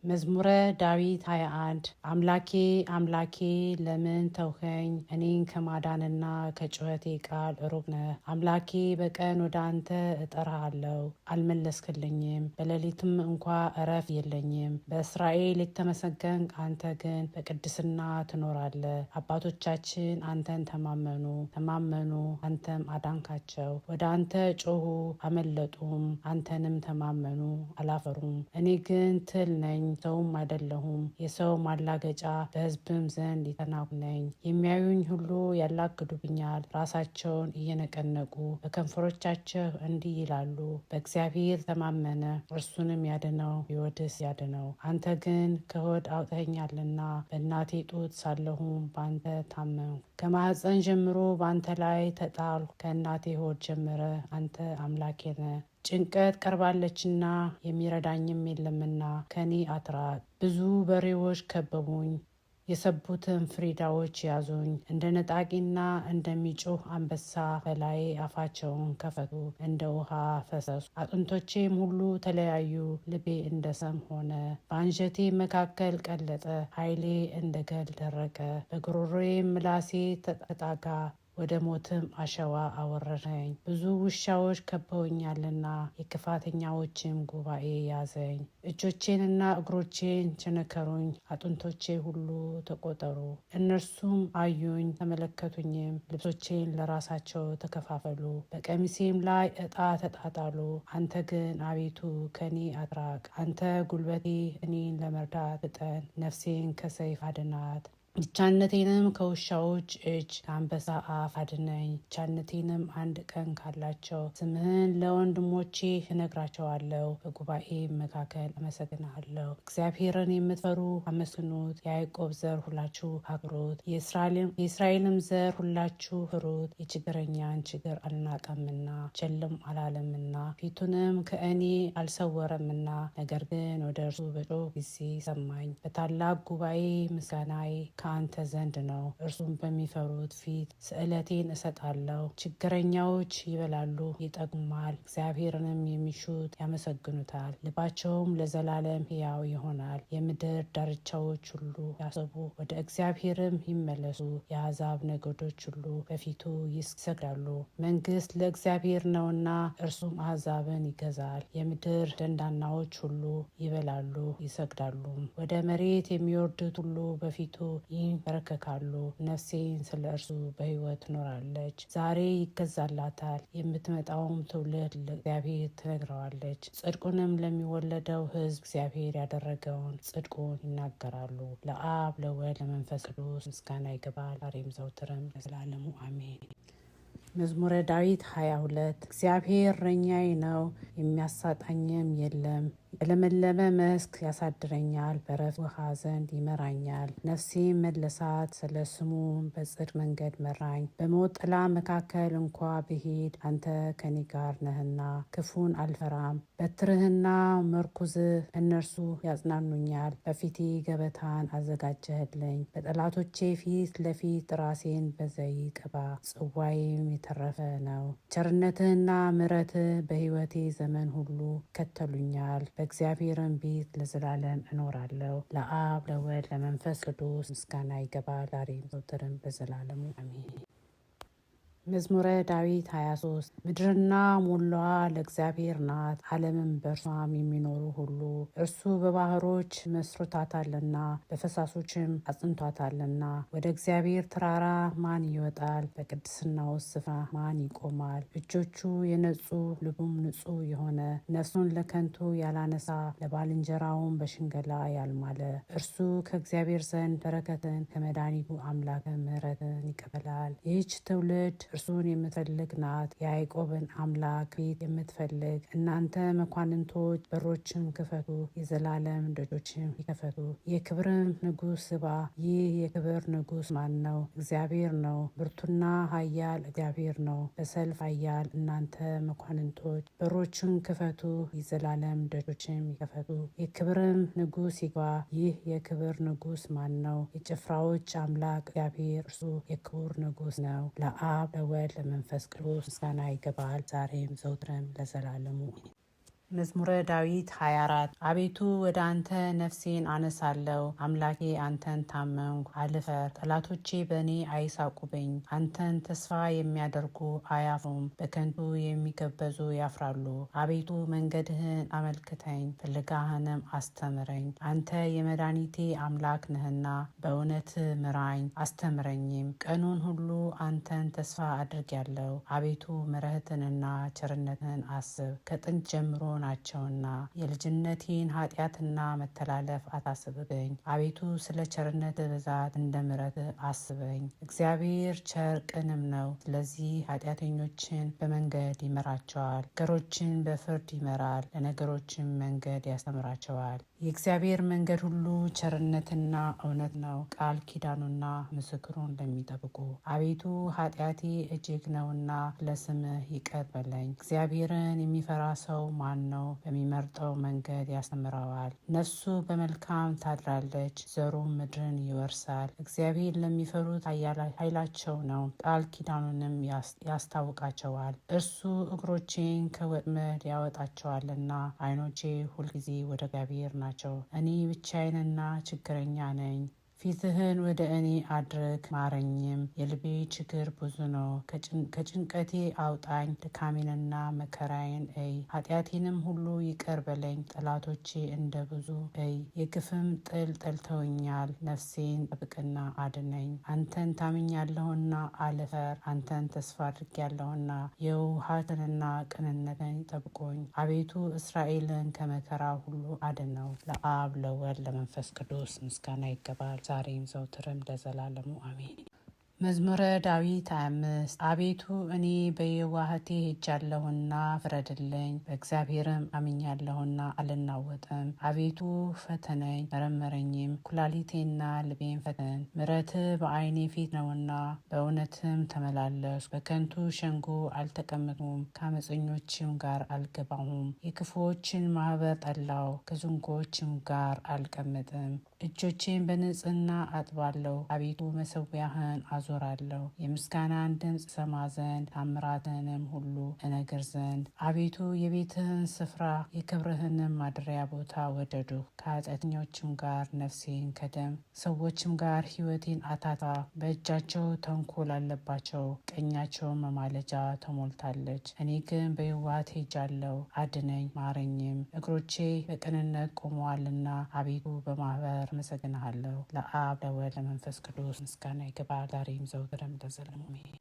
መዝሙረ ዳዊት 21 አምላኬ አምላኬ ለምን ተውኸኝ? እኔን ከማዳንና ከጩኸቴ ቃል ሩቅ ነህ። አምላኬ በቀን ወደ አንተ እጠራሃለሁ፣ አልመለስክልኝም። በሌሊትም እንኳ እረፍት የለኝም። በእስራኤል የተመሰገንክ አንተ ግን በቅድስና ትኖራለህ። አባቶቻችን አንተን ተማመኑ፣ አንተም አዳንካቸው። ወደ አንተ ጮኹ አመለጡም፣ አንተንም ተማመኑ አላፈሩም። እኔ ግን ትል ነኝ፣ ሰውም አይደለሁም፣ የሰው ማላገጫ፣ በሕዝብም ዘንድ የተናቁ ነኝ። የሚያዩኝ ሁሉ ያላግዱብኛል፣ ራሳቸውን እየነቀነቁ በከንፈሮቻቸው እንዲህ ይላሉ፣ በእግዚአብሔር ተማመነ፣ እርሱንም ያድነው፣ ቢወድስ ያድነው። አንተ ግን ከሆድ አውጥተኸኛልና፣ በእናቴ ጡት ሳለሁም በአንተ ታመንኩ። ከማኅፀን ጀምሮ በአንተ ላይ ተጣልሁ፣ ከእናቴ ሆድ ጀምረ አንተ አምላኬ ነህ። ጭንቀት ቀርባለችና የሚረዳኝም የለምና ከኔ አትራቅ። ብዙ በሬዎች ከበቡኝ፣ የሰቡትን ፍሪዳዎች ያዙኝ። እንደ ነጣቂና እንደሚጮህ አንበሳ በላዬ አፋቸውን ከፈቱ፣ እንደ ውሃ ፈሰሱ። አጥንቶቼም ሁሉ ተለያዩ፣ ልቤ እንደ ሰም ሆነ፣ በአንጀቴ መካከል ቀለጠ። ኃይሌ እንደ ገል ደረቀ፣ በጉሮሮዬም ምላሴ ተጣጋ፣ ወደ ሞትም አሸዋ አወረደኝ። ብዙ ውሻዎች ከበውኛልና የክፋተኛዎችም ጉባኤ ያዘኝ። እጆቼንና እግሮቼን ቸነከሩኝ፣ አጥንቶቼ ሁሉ ተቆጠሩ። እነርሱም አዩኝ ተመለከቱኝም፣ ልብሶቼን ለራሳቸው ተከፋፈሉ፣ በቀሚሴም ላይ ዕጣ ተጣጣሉ። አንተ ግን አቤቱ ከኔ አትራቅ። አንተ ጉልበቴ፣ እኔን ለመርዳት ፍጠን፣ ነፍሴን ከሰይፍ አድናት። ብቻነቴንም ከውሻዎች እጅ፣ ከአንበሳ አፍ አድነኝ። ብቻነቴንም አንድ ቀን ካላቸው ስምህን ለወንድሞቼ እነግራቸዋለሁ፣ በጉባኤ መካከል አመሰግናለሁ። እግዚአብሔርን የምትፈሩ አመስግኑት፣ የያዕቆብ ዘር ሁላችሁ አክብሩት፣ የእስራኤልም ዘር ሁላችሁ ፍሩት። የችግረኛን ችግር አልናቀምና ቸልም አላለምና ፊቱንም ከእኔ አልሰወረምና፣ ነገር ግን ወደ እርሱ በጮህ ጊዜ ሰማኝ። በታላቅ ጉባኤ ምስጋናዬ ከአንተ ዘንድ ነው። እርሱም በሚፈሩት ፊት ስእለቴን እሰጣለሁ። ችግረኛዎች ይበላሉ ይጠግማል፣ እግዚአብሔርንም የሚሹት ያመሰግኑታል። ልባቸውም ለዘላለም ሕያው ይሆናል። የምድር ዳርቻዎች ሁሉ ያስቡ፣ ወደ እግዚአብሔርም ይመለሱ። የአሕዛብ ነገዶች ሁሉ በፊቱ ይሰግዳሉ። መንግሥት ለእግዚአብሔር ነውና እርሱም አሕዛብን ይገዛል። የምድር ደንዳናዎች ሁሉ ይበላሉ ይሰግዳሉም። ወደ መሬት የሚወርዱት ሁሉ በፊቱ ይንበረከካሉ። ነፍሴን ስለ እርሱ በሕይወት ትኖራለች። ዛሬ ይገዛላታል። የምትመጣውም ትውልድ ለእግዚአብሔር ትነግረዋለች። ጽድቁንም ለሚወለደው ሕዝብ እግዚአብሔር ያደረገውን ጽድቁን ይናገራሉ። ለአብ ለወልድ ለመንፈስ ቅዱስ ምስጋና ይገባል፣ ዛሬም ዘወትርም ለዘላለሙ አሜን። መዝሙረ ዳዊት 22 እግዚአብሔር እረኛዬ ነው፣ የሚያሳጣኝም የለም። በለመለመ መስክ ያሳድረኛል፣ በዕረፍት ውኃ ዘንድ ይመራኛል። ነፍሴን መለሳት፣ ስለ ስሙም በጽድቅ መንገድ መራኝ። በሞት ጥላ መካከል እንኳ ብሄድ አንተ ከኔ ጋር ነህና ክፉን አልፈራም። በትርህና መርኩዝህ እነርሱ ያጽናኑኛል። በፊቴ ገበታን አዘጋጀህልኝ፣ በጠላቶቼ ፊት ለፊት ራሴን በዘይት ቅባ፣ ጽዋዬም የተረፈ ነው። ቸርነትህና ምሕረትህ በሕይወቴ ዘመን ሁሉ ይከተሉኛል። በእግዚአብሔርም ቤት ለዘላለም እኖራለሁ። ለአብ ለወልድ ለመንፈስ ቅዱስ ምስጋና ይገባል፣ ዛሬም ዘወትርም በዘላለሙ አሜን። መዝሙረ ዳዊት 23 ምድርና ሞላዋ ለእግዚአብሔር ናት፣ ዓለምም በእርሷም የሚኖሩ ሁሉ። እርሱ በባህሮች መስርቷታልና በፈሳሾችም አጽንቷታልና። ወደ እግዚአብሔር ተራራ ማን ይወጣል? በቅድስናው ስፍራ ማን ይቆማል? እጆቹ የነጹ ልቡም ንጹሕ የሆነ ነፍሱን ለከንቱ ያላነሳ ለባልንጀራውን በሽንገላ ያልማለ እርሱ ከእግዚአብሔር ዘንድ በረከትን ከመድኃኒቱ አምላክ ምሕረትን ይቀበላል። ይህች ትውልድ እርሱን የምትፈልግ ናት፣ የያዕቆብን አምላክ ቤት የምትፈልግ። እናንተ መኳንንቶች በሮችን ክፈቱ፣ የዘላለም ደጆችም ይከፈቱ። የክብርም ንጉሥ ግባ። ይህ የክብር ንጉሥ ማን ነው? እግዚአብሔር ነው። ብርቱና ኃያል እግዚአብሔር ነው፣ በሰልፍ ኃያል። እናንተ መኳንንቶች በሮችን ክፈቱ፣ የዘላለም ደጆችም ይከፈቱ። የክብርም ንጉሥ ይግባ። ይህ የክብር ንጉሥ ማን ነው? የጭፍራዎች አምላክ እግዚአብሔር እርሱ የክቡር ንጉሥ ነው። ለአብ ለወልድ ለመንፈስ ቅዱስ ምስጋና ይገባል፣ ዛሬም ዘውትርም ለዘላለሙ። መዝሙረ ዳዊት 24 አቤቱ ወደ አንተ ነፍሴን አነሳለሁ። አምላኬ አንተን ታመንኩ፣ አልፈር። ጠላቶቼ በእኔ አይሳቁብኝ። አንተን ተስፋ የሚያደርጉ አያፍሩም፣ በከንቱ የሚገበዙ ያፍራሉ። አቤቱ መንገድህን አመልክተኝ፣ ፍለጋህንም አስተምረኝ። አንተ የመድኃኒቴ አምላክ ነህና በእውነት ምራኝ አስተምረኝም። ቀኑን ሁሉ አንተን ተስፋ አድርጌያለሁ። አቤቱ ምሕረትንና ቸርነትን አስብ፣ ከጥንት ጀምሮ ናቸውና የልጅነቴን ኃጢአትና መተላለፍ አታስብብኝ። አቤቱ ስለ ቸርነት ብዛት እንደ ምሕረት አስበኝ። እግዚአብሔር ቸር ቅንም ነው፣ ስለዚህ ኃጢአተኞችን በመንገድ ይመራቸዋል። ነገሮችን በፍርድ ይመራል፣ ለነገሮችን መንገድ ያስተምራቸዋል። የእግዚአብሔር መንገድ ሁሉ ቸርነትና እውነት ነው፣ ቃል ኪዳኑና ምስክሩን ለሚጠብቁ። አቤቱ ኃጢአቴ እጅግ ነውና ለስምህ ይቅር በለኝ። እግዚአብሔርን የሚፈራ ሰው ማን ነው? በሚመርጠው መንገድ ያስተምረዋል። ነፍሱ በመልካም ታድራለች፣ ዘሩም ምድርን ይወርሳል። እግዚአብሔር ለሚፈሩት ኃይላቸው ነው፣ ቃል ኪዳኑንም ያስታውቃቸዋል። እርሱ እግሮቼን ከወጥመድ ያወጣቸዋልና። ዓይኖቼ ሁልጊዜ ወደ እግዚአብሔር ናቸው። እኔ ብቻዬንና ችግረኛ ነኝ። ፊትህን ወደ እኔ አድርግ ማረኝም። የልቤ ችግር ብዙ ነው፣ ከጭንቀቴ አውጣኝ። ድካሜንና መከራዬን እይ፣ ኃጢአቴንም ሁሉ ይቅር በለኝ። ጠላቶቼ እንደ ብዙ እይ፣ የግፍም ጥል ጠልተውኛል። ነፍሴን ጠብቅና አድነኝ። አንተን ታምኛለሁና አልፈር፣ አንተን ተስፋ አድርጌያለሁና የውሃትንና ቅንነትን ይጠብቁኝ። አቤቱ እስራኤልን ከመከራ ሁሉ አድነው። ለአብ ለወልድ ለመንፈስ ቅዱስ ምስጋና ይገባል፣ ዛሬም ዘውትርም ለዘላለሙ አሜን። መዝሙረ ዳዊት 25 አቤቱ እኔ በየዋህቴ ሄጃለሁና ፍረድልኝ፣ በእግዚአብሔርም አምኛለሁና አልናወጥም። አቤቱ ፈተነኝ መረመረኝም፣ ኩላሊቴና ልቤን ፈተን። ምሕረትህ በዓይኔ ፊት ነውና በእውነትም ተመላለሱ። በከንቱ ሸንጎ አልተቀመጥሁም፣ ከአመፀኞችም ጋር አልገባሁም። የክፉዎችን ማኅበር ጠላሁ፣ ከዝንጎችም ጋር አልቀመጥም። እጆቼን በንጽሕና አጥባለሁ፣ አቤቱ መሠዊያህን አዞራለሁ። የምስጋናን ድምፅ ሰማ ዘንድ ታምራትህንም ሁሉ እነግር ዘንድ። አቤቱ የቤትህን ስፍራ የክብርህንም ማደሪያ ቦታ ወደዱ። ከኃጢአተኞችም ጋር ነፍሴን ከደም ሰዎችም ጋር ሕይወቴን አታታ። በእጃቸው ተንኮል አለባቸው፣ ቀኛቸው መማለጃ ተሞልታለች። እኔ ግን በየዋህት ሄጃለሁ፣ አድነኝ ማረኝም። እግሮቼ በቅንነት ቆመዋልና አቤቱ በማኅበር አመሰግንሃለሁ። ለአብ ለወልድ ለመንፈስ ቅዱስ ምስጋና ይገባል፣ ዛሬም ዘወትርም ለዘላለሙ አሜን።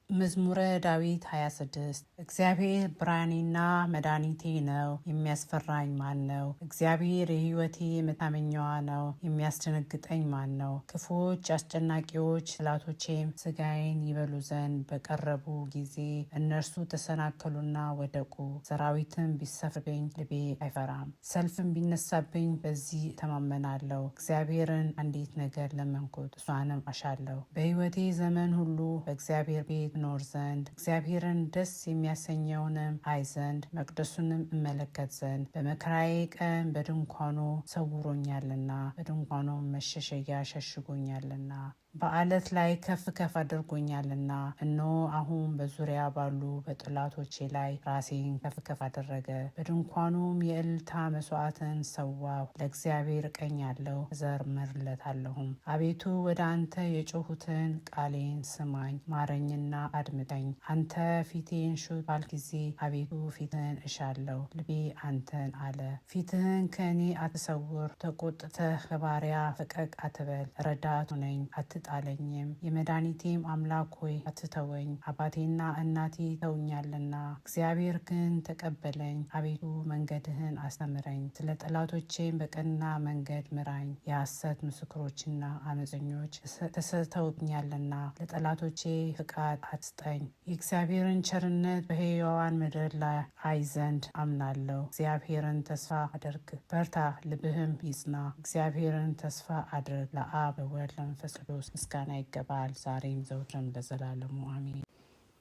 መዝሙረ ዳዊት 26 እግዚአብሔር ብርሃኔና መድኃኒቴ ነው፣ የሚያስፈራኝ ማን ነው? እግዚአብሔር የሕይወቴ መታመኛዋ ነው፣ የሚያስደነግጠኝ ማን ነው? ክፉዎች አስጨናቂዎች ጠላቶቼም ሥጋዬን ይበሉ ዘንድ በቀረቡ ጊዜ እነርሱ ተሰናከሉና ወደቁ። ሰራዊትም ቢሰፍርብኝ ልቤ አይፈራም፣ ሰልፍም ቢነሳብኝ በዚህ እተማመናለሁ። እግዚአብሔርን አንዲት ነገር ለመንኩት፣ እሷንም አሻለሁ፣ በሕይወቴ ዘመን ሁሉ በእግዚአብሔር ቤት ኖር ዘንድ እግዚአብሔርን ደስ የሚያሰኘውንም አይ ዘንድ መቅደሱንም እመለከት ዘንድ። በመከራዬ ቀን በድንኳኑ ሰውሮኛልና በድንኳኑም መሸሸጊያ ሸሽጎኛልና። በዓለት ላይ ከፍ ከፍ አድርጎኛልና። እነሆ አሁን በዙሪያ ባሉ በጠላቶቼ ላይ ራሴን ከፍ ከፍ አደረገ። በድንኳኑም የእልልታ መስዋዕትን ሰዋሁ፣ ለእግዚአብሔር እቀኛለሁ እዘምርለታለሁም። አቤቱ ወደ አንተ የጮሁትን ቃሌን ስማኝ፣ ማረኝና አድምጠኝ። አንተ ፊቴን ሹ ባልክ ጊዜ አቤቱ ፊትህን እሻለሁ። ልቤ አንተን አለ። ፊትህን ከእኔ አትሰውር፣ ተቆጥተህ ከባሪያ ፈቀቅ አትበል። ረዳት ሁነኝ አትጣለኝም፣ የመድኃኒቴም አምላክ ሆይ አትተወኝ። አባቴና እናቴ ተውኛልና እግዚአብሔር ግን ተቀበለኝ። አቤቱ መንገድህን አስተምረኝ፣ ስለ ጠላቶቼም በቀና መንገድ ምራኝ። የሐሰት ምስክሮችና አመፀኞች ተስተውብኛልና ለጠላቶቼ ፍቃድ አትስጠኝ። የእግዚአብሔርን ቸርነት በሕያዋን ምድር ላይ አይ ዘንድ አምናለሁ። እግዚአብሔርን ተስፋ አድርግ፣ በርታ፣ ልብህም ይጽና። እግዚአብሔርን ተስፋ አድርግ። ለአብ ለወልድ ለመንፈስ ቅዱስ ምስጋና ይገባል፣ ዛሬም ዘውትርም ለዘላለሙ አሜን።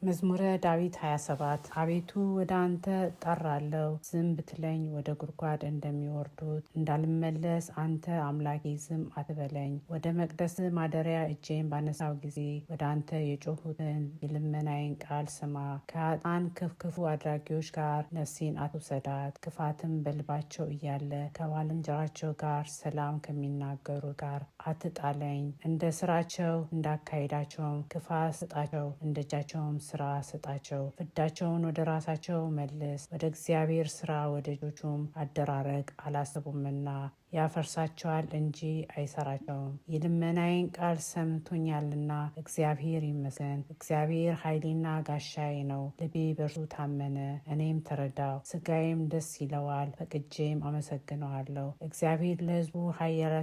መዝሙረ ዳዊት 27 አቤቱ ወደ አንተ እጠራለሁ፣ ዝም ብትለኝ ወደ ጉድጓድ እንደሚወርዱት እንዳልመለስ አንተ አምላኬ ዝም አትበለኝ። ወደ መቅደስ ማደሪያ እጄን ባነሳው ጊዜ ወደ አንተ የጮሁትን የልመናዬን ቃል ስማ። ከኃጥአን ክፉ አድራጊዎች ጋር ነፍሴን አትውሰዳት፣ ክፋትም በልባቸው እያለ ከባልንጀራቸው ጋር ሰላም ከሚናገሩ ጋር አትጣለኝ። እንደ ስራቸው እንዳካሄዳቸውም ክፋት ስጣቸው፣ እንደ እጃቸውም ስራ ስጣቸው። ፍዳቸውን ወደ ራሳቸው መልስ፣ ወደ እግዚአብሔር ስራ ወደ እጆቹም አደራረግ አላሰቡምና ያፈርሳቸዋል እንጂ አይሰራቸውም። የልመናዬን ቃል ሰምቶኛልና እግዚአብሔር ይመስገን። እግዚአብሔር ኃይሌና ጋሻዬ ነው፣ ልቤ በእርሱ ታመነ፣ እኔም ተረዳው። ስጋዬም ደስ ይለዋል፣ ፈቅጄም አመሰግነዋለሁ። እግዚአብሔር ለሕዝቡ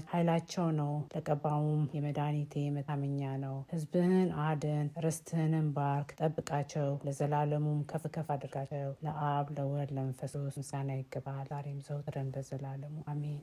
ኃይላቸው ነው፣ ለቀባውም የመድኃኒቴ መታመኛ ነው። ሕዝብህን አድን፣ ርስትህንም ባርክ፣ ጠብቃቸው፣ ለዘላለሙም ከፍ ከፍ አድርጋቸው። ለአብ ለወልድ ለመንፈስ ቅዱስ ምስጋና ይገባል፣ ዛሬም ዘወትርም ለዘላለሙ አሜን።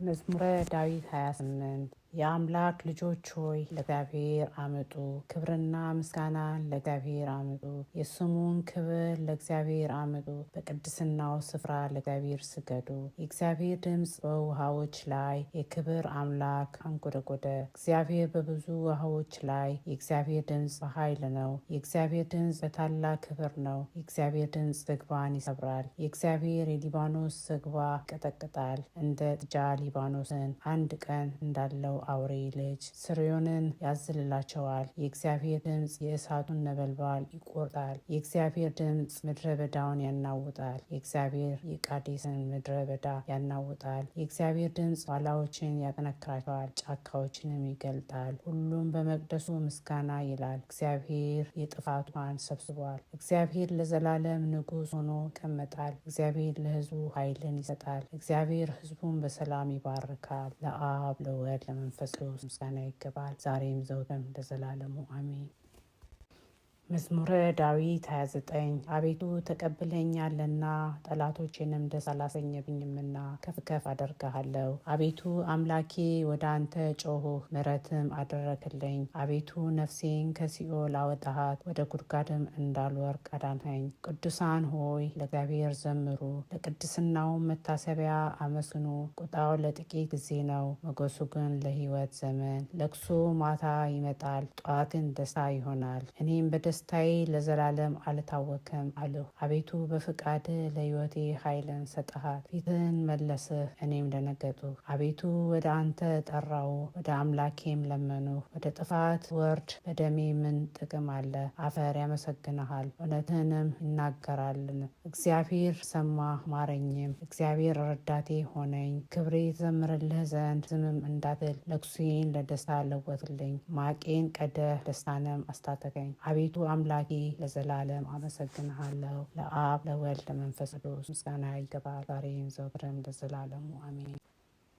መዝሙረ ዳዊት 28 የአምላክ ልጆች ሆይ ለእግዚአብሔር አምጡ፣ ክብርና ምስጋና ለእግዚአብሔር አምጡ። የስሙን ክብር ለእግዚአብሔር አምጡ፣ በቅድስናው ስፍራ ለእግዚአብሔር ስገዱ። የእግዚአብሔር ድምፅ በውሃዎች ላይ የክብር አምላክ አንጎደጎደ። እግዚአብሔር በብዙ ውሃዎች ላይ የእግዚአብሔር ድምፅ በኃይል ነው። የእግዚአብሔር ድምፅ በታላቅ ክብር ነው። የእግዚአብሔር ድምፅ ዝግባን ይሰብራል። የእግዚአብሔር የሊባኖስ ዝግባ ይቀጠቅጣል። እንደ ጥጃ ሊባኖስን አንድ ቀን እንዳለው አውሬ ልጅ ስርዮንን ያዝልላቸዋል። የእግዚአብሔር ድምፅ የእሳቱን ነበልባል ይቆርጣል። የእግዚአብሔር ድምፅ ምድረ በዳውን ያናውጣል። የእግዚአብሔር የቃዴስን ምድረ በዳ ያናውጣል። የእግዚአብሔር ድምፅ ዋላዎችን ያጠነክራቸዋል፣ ጫካዎችንም ይገልጣል። ሁሉም በመቅደሱ ምስጋና ይላል። እግዚአብሔር የጥፋቷን ሰብስቧል። እግዚአብሔር ለዘላለም ንጉሥ ሆኖ ይቀመጣል። እግዚአብሔር ለሕዝቡ ኃይልን ይሰጣል። እግዚአብሔር ሕዝቡን በሰላም ይባርካል። ለአብ ለወልድ ለመንፈስ ቅዱስ ምስጋና ይገባል፣ ዛሬም ዘወትርም ለዘላለሙ አሜን። መዝሙረ ዳዊት 29 አቤቱ ተቀብለኛልና ጠላቶቼንም ደስ አላሰኘብኝምና ከፍ ከፍ አደርግሃለሁ። አቤቱ አምላኬ ወደ አንተ ጮኽሁ፣ ምሕረትም አደረክልኝ። አቤቱ ነፍሴን ከሲኦል አወጣሃት፣ ወደ ጉድጓድም እንዳልወርቅ አዳንኸኝ። ቅዱሳን ሆይ ለእግዚአብሔር ዘምሩ፣ ለቅድስናው መታሰቢያ አመስግኑ። ቁጣው ለጥቂት ጊዜ ነው፣ ሞገሱ ግን ለሕይወት ዘመን። ለቅሶ ማታ ይመጣል፣ ጠዋት ግን ደስታ ይሆናል። እኔም በደስታዬ ለዘላለም አልታወክም አልሁ። አቤቱ በፍቃድ ለሕይወቴ ኃይልን ሰጠሃት። ፊትህን መለስህ፣ እኔም ደነገጥሁ። አቤቱ ወደ አንተ ጠራሁ፣ ወደ አምላኬም ለመንሁ። ወደ ጥፋት ወርድ፣ በደሜ ምን ጥቅም አለ? አፈር ያመሰግንሃል፣ እውነትህንም ይናገራልን። እግዚአብሔር ሰማህ ማረኝም፣ እግዚአብሔር ረዳቴ ሆነኝ። ክብሬ ዘምርልህ ዘንድ ዝምም እንዳትል፣ ለቅሶዬን ለደስታ ለወጥልኝ። ማቄን ቀደህ ደስታንም አስታጠቀኝ። አቤቱ አምላኬ ለዘላለም አመሰግንሃለሁ። ለአብ ለወልድ ለመንፈስ ቅዱስ ምስጋና ይገባል፣ ዛሬም ዘወትርም ለዘላለሙ አሜን።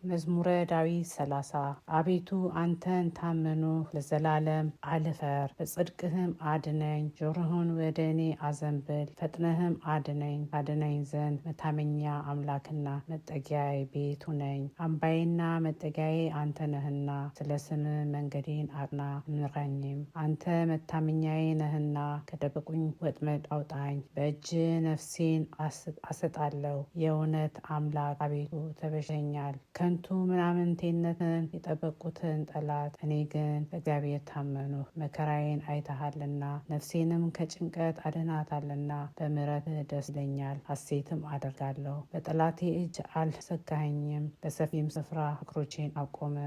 መዝሙረ ዳዊት 30 አቤቱ አንተን ታመንሁ፣ ለዘላለም አልፈር። በጽድቅህም አድነኝ፣ ጆሮህን ወደ እኔ አዘንብል፣ ፈጥነህም አድነኝ። ታድነኝ ዘንድ መታመኛ አምላክና መጠጊያዬ ቤት ሁነኝ። አምባዬና መጠጊያዬ አንተ ነህና፣ ስለ ስምህ መንገዴን አቅና ምራኝም። አንተ መታመኛዬ ነህና ከደበቁኝ ወጥመድ አውጣኝ። በእጅ ነፍሴን አሰጣለሁ። የእውነት አምላክ አቤቱ ተቤዠኛል። ከንቱ ምናምንቴነትን የጠበቁትን ጠላት፣ እኔ ግን በእግዚአብሔር ታመንሁ። መከራዬን አይተሃልና ነፍሴንም ከጭንቀት አድናታልና። በምሕረትህ ደስ ይለኛል፣ ሐሴትም አደርጋለሁ። በጠላቴ እጅ አልዘጋኸኝም፣ በሰፊም ስፍራ እግሮቼን አቆመ።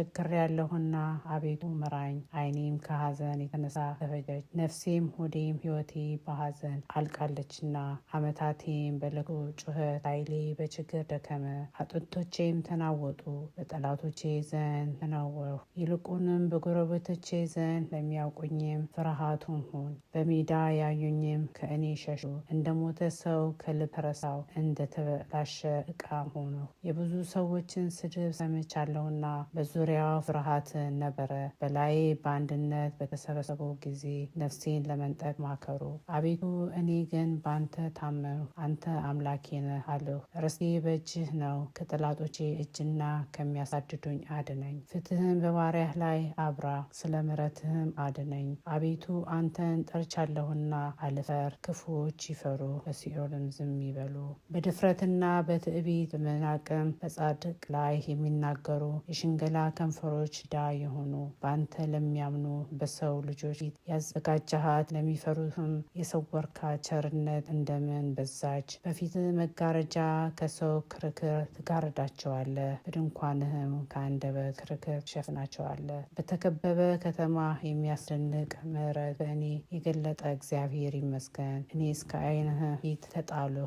ተቸግሬያለሁና አቤቱ ምራኝ፣ ዓይኔም ከሐዘን የተነሳ ተፈጀች። ነፍሴም ሆዴም ሕይወቴ በሐዘን አልቃለችና። ዓመታቴም በለቅሶ ጩኸት፣ ኃይሌ በችግር ደከመ። አጥንቶቼም ተናወጡ፣ በጠላቶቼ ዘንድ ተነወርሁ። ይልቁንም በጎረቤቶቼ ዘንድ ለሚያውቁኝም ፍርሃቱን ሁን። በሜዳ ያዩኝም ከእኔ ሸሹ። እንደ ሞተ ሰው ከልብ ተረሳሁ፣ እንደ ተበላሸ ዕቃም ሆኑ። የብዙ ሰዎችን ስድብ ሰምቻለሁና በዙሪያው ፍርሃት ነበረ። በላዬ በአንድነት በተሰበሰቡ ጊዜ ነፍሴን ለመንጠቅ ማከሩ። አቤቱ እኔ ግን በአንተ ታመንሁ፣ አንተ አምላኬ ነህ አልሁ። ርስቴ በእጅህ ነው፣ ከጠላቶቼ እጅ እጅና ከሚያሳድዱኝ አድነኝ። ፍትህን በባሪያህ ላይ አብራ፣ ስለ ምሕረትህም አድነኝ። አቤቱ አንተን ጠርቻለሁና አልፈር። ክፉዎች ይፈሩ፣ በሲኦልም ዝም ይበሉ። በድፍረትና በትዕቢት በመናቅም በጻድቅ ላይ የሚናገሩ የሽንገላ ከንፈሮች ዳ የሆኑ በአንተ ለሚያምኑ በሰው ልጆች ፊት ያዘጋጀሃት ለሚፈሩህም የሰወርካት ቸርነት እንደምን በዛች። በፊት መጋረጃ ከሰው ክርክር ትጋርዳቸዋለህ፣ በድንኳንህም ከአንደበት ክርክር ትሸፍናቸዋለህ። በተከበበ ከተማ የሚያስደንቅ ምሕረት በእኔ የገለጠ እግዚአብሔር ይመስገን። እኔ እስከ ዓይንህ ፊት ተጣልሁ፣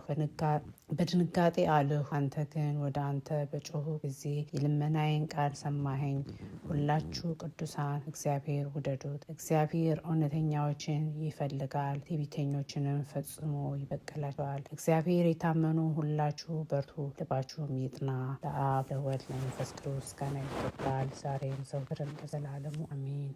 በድንጋጤ አልሁ። አንተ ግን ወደ አንተ በጮኹ ጊዜ የልመናዬን ቃል ሰማኸኝ። ሁላችሁ ቅዱሳን እግዚአብሔር ውደዱት። እግዚአብሔር እውነተኛዎችን ይፈልጋል፣ ትዕቢተኞችንም ፈጽሞ ይበቀላቸዋል። እግዚአብሔር የታመኑ ሁላችሁ በርቱ፣ ልባችሁም ይጽና። ለአብ ለወልድ ለመንፈስ ቅዱስ ምስጋና ይገባል፣ ዛሬም ዘወትርም ለዘላለሙ አሜን።